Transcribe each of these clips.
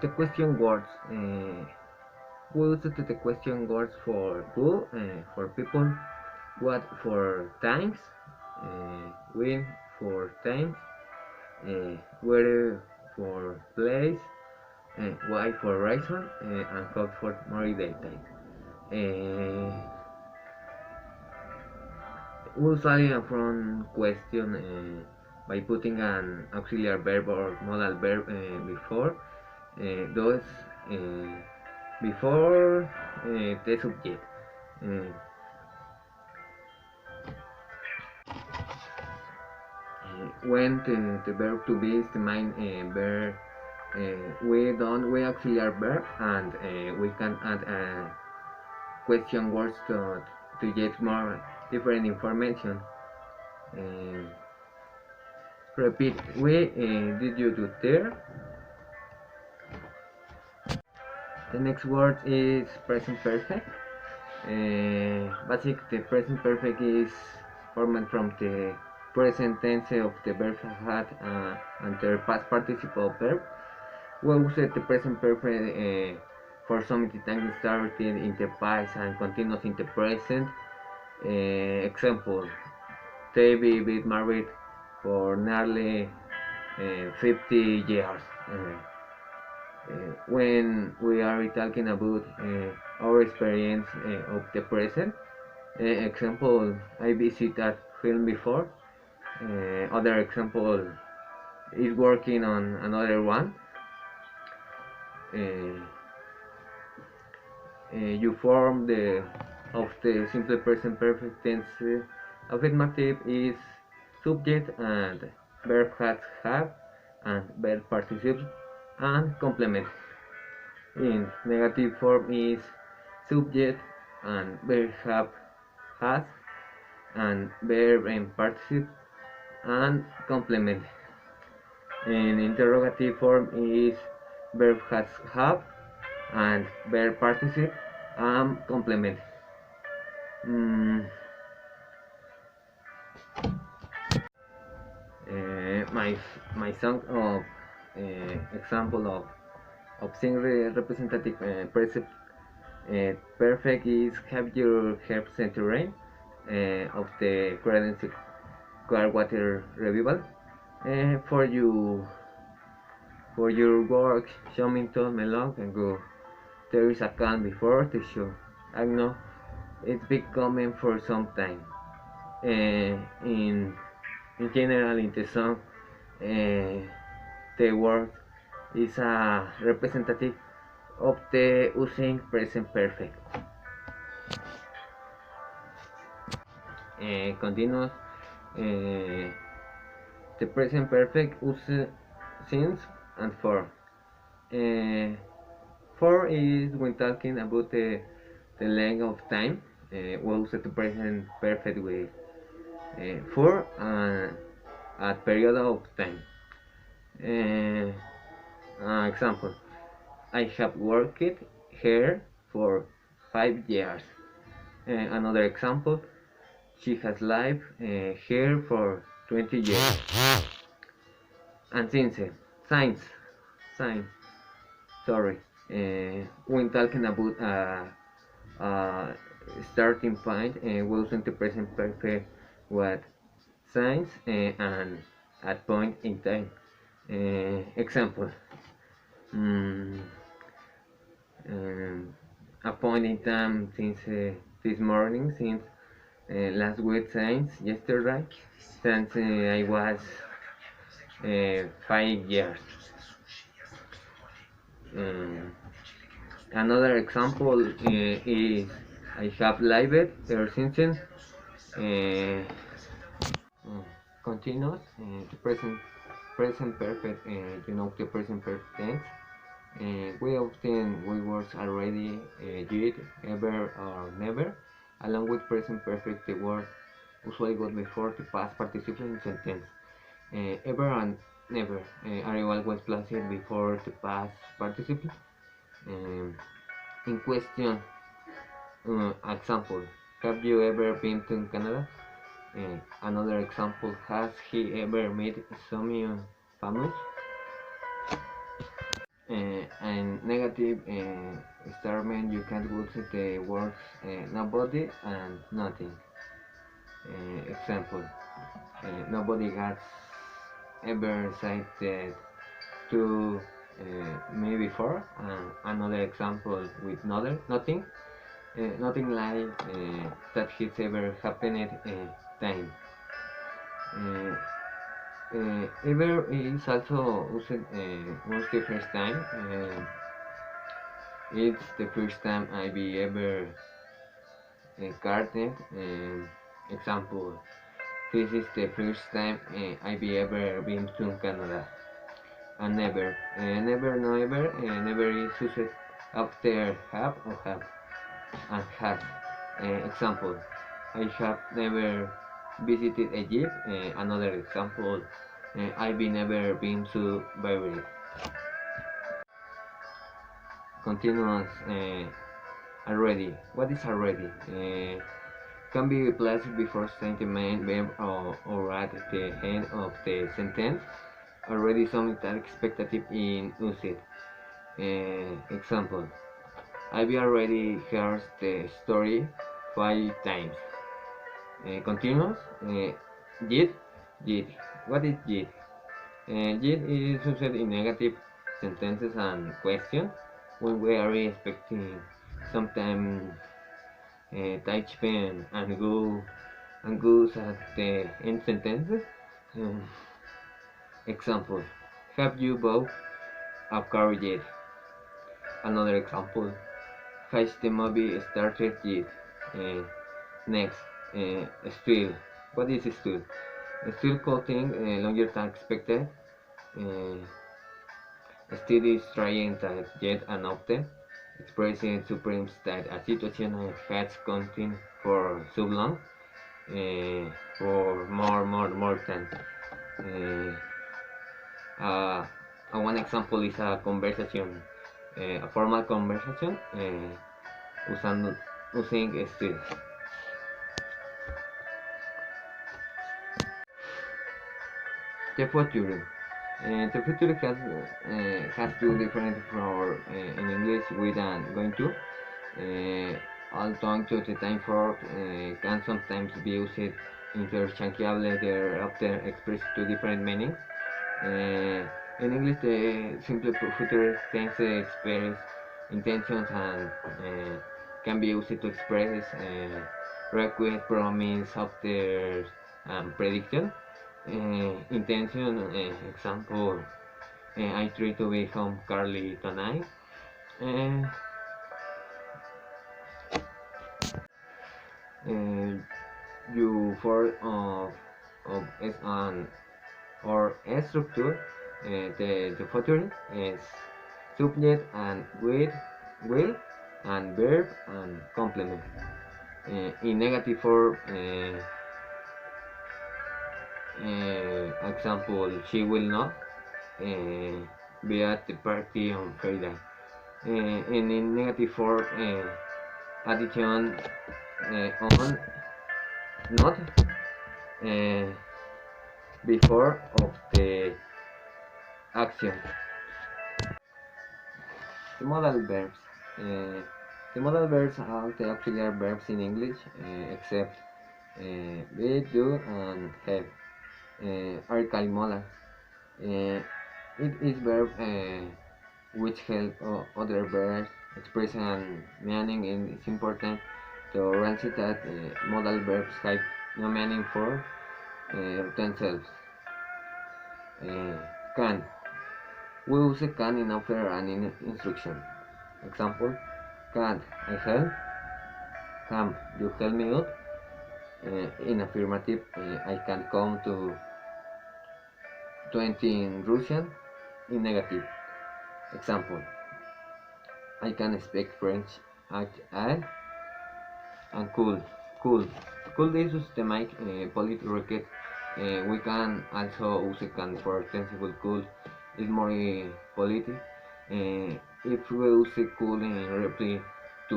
The question words. We use the question words for who, for people, what for times, when for times, where for place, why for reason, and how for more detail. Usually from question by putting an auxiliary verb or modal verb before those before the subject. Uh, when the verb to be is the main verb, we auxiliary verb, and we can add question words to get more different information. Repeat. We did you do there? The next word is present perfect. The present perfect is formed from the present tense of the verb had and the past participle verb. We use the present perfect for some time started in the past and continues in the present. Example: they be married for nearly 50 years. When we are talking about our experience of the present, example: I visited film before. Other example is working on another one. You form the of the simple present perfect tense affirmative is subject and verb has have and verb participle and complement. In negative form is subject and verb have has and verb and participle and complement. In interrogative form is verb has have and verb participle and complement. My song of example of single representative present perfect is have your help centurion of the credential water revival for your work Shomington Melon and go. There is a can before the show. I know it's becoming for some time. In general, in the song, the word is a representative of the using present perfect. Continuous. The present perfect uses since and for. For is when talking about the length of time. We use the present perfect with for a period of time. Example: I have worked here for 5 years. Another example: she has lived here for 20 years. And science, sorry. When talking about starting point, we use the present perfect with science and at point in time. Example: a point in time since this morning, since last week, since yesterday, since I was 5 years. Another example is I have lived ever since. Continuous, the present perfect, the present perfect tense. We often we words already, did, ever, or never. Along with present perfect, the word usually goes before the past participle in sentence. Ever and never are always placed before the past participle. In question, example: have you ever been to Canada? Another example: has he ever met someone famous? and negative statement, you can use the words nobody and nothing. Example: nobody has ever said that to me before. Another example with nothing. Nothing like that has ever happened time. Uh, Ever is also used was the first time. It's the first time I be ever gardened. Example: this is the first time I be ever been to Canada. And never, no ever, never is used after have or have and has. Example: I have never visited Egypt. Another example: I've never been to Beirut. Continuous already. What is already? Can be replaced before saying the main verb or at the end of the sentence. Already something that expectative in usage. Example: I've already heard the story 5 times. Continuous. Yet, yet. What is yet? Yet is used in negative sentences and questions when we are expecting sometime touch pen and goes at the end sentences. Um, Example: have you bought a car yet? Another example: has the movie started yet? Uh, Next, still. What is still? Still quoting longer than expected. Uh, Still is trying that yet and often, expressing supremes that a situation has continued for so long, for more than. Uh, One example is a conversation, a formal conversation, using still. The future. The future has two different for in English with and going to. Although to the time for can sometimes be used interchangeably, they often express two different meanings. In English, the simple future tense express intentions and can be used to express request, promise, after, and prediction. Intention, example: I try to be home early tonight. Uh, uh, you for of S an or S structure. The future is subject and will and verb and complement. In negative form, example: she will not uh, be at the party on Friday. And in negative form, addition on not uh, before of the action. The modal verbs. Uh, the modal verbs are the auxiliary verbs in English, except be, do, and have. Are called modal. It is verb which help other verbs express an meaning, and it's important to realize that modal verbs have no meaning for themselves. Uh, can. We use can in offer and in instruction. Example: can I help? Come, you help me out? In affirmative, I can come to 20 in Russian. In negative, example: I can speak French at all. And cool, cool. Cool is systemic polite record. We can also use can for sensible cool. It's more polite. If we use cool in reply to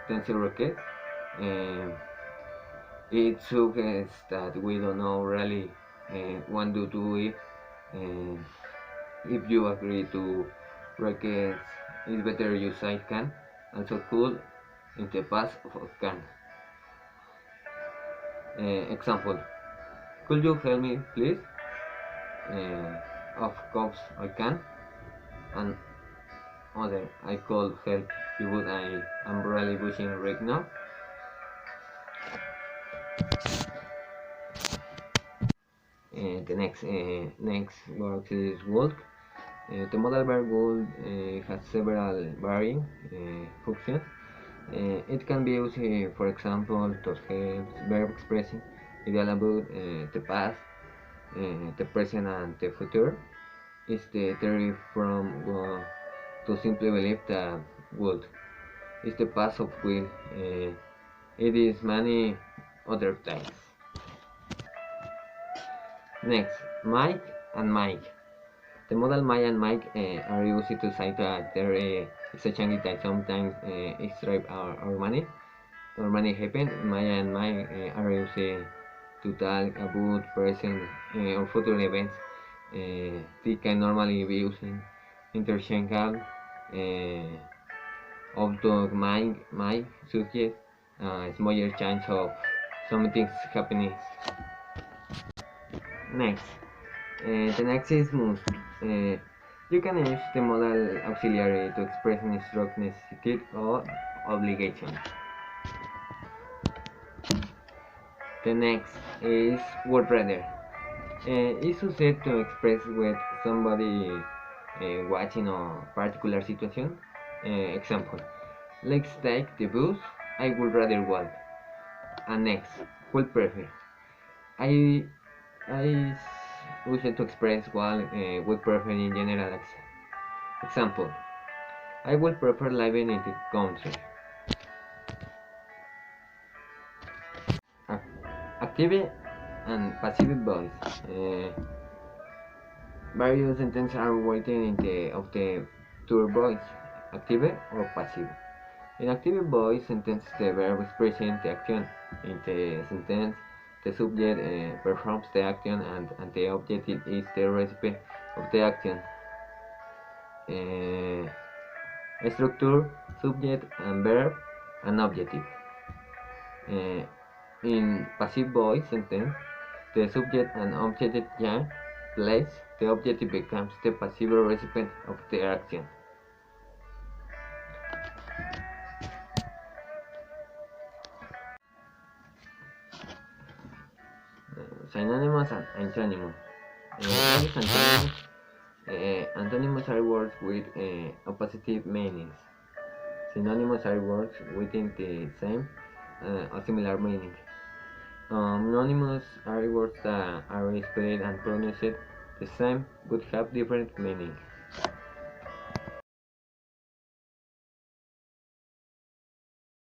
tensor record, it suggests that we don't know really want to do it. If you agree to brackets is better use I can, also could in the past of can. Example, could you help me please? Of course I can. And other, I could help you, but I am really busy right now. The next word is would. The modal verb would has several varying functions. It can be used, for example, to help verb expressing ideal about the past, the present, and the future. It's the theory from to simply believe that would is the past of will. It is many other times. Next, Mike and Mike. The modal Mike and Mike are used to cite that there is a chance that sometimes stripe our money. Normally happen. Maya and Mike are used to talk about present or future events. They can normally be using interchangeable. Although my suggest smaller chance of something happening. Next, the next is must. You can use the modal auxiliary to express an stroke necessity or obligation. The next is would rather. It's used to express what somebody watching a particular situation. Example, let's take the bus. I would rather walk. And next, would prefer. I use it to express what would prefer in general. Example, I would prefer living in the country. Active and passive voice. Various sentences are written in the two voice, active or passive. In active voice sentence, the verb expressing the action. In the sentence, the subject performs the action and the objective is the recipient of the action. Structure, subject and verb and objective. In passive voice sentence, the subject and objective join place, the objective becomes the passive recipient of the action. Synonymous and antonyms. What is antonyms? Antonyms are words with opposite meanings. Synonyms are words within the same or similar meaning. Synonyms are words that are spelled and pronounced the same but have different meaning.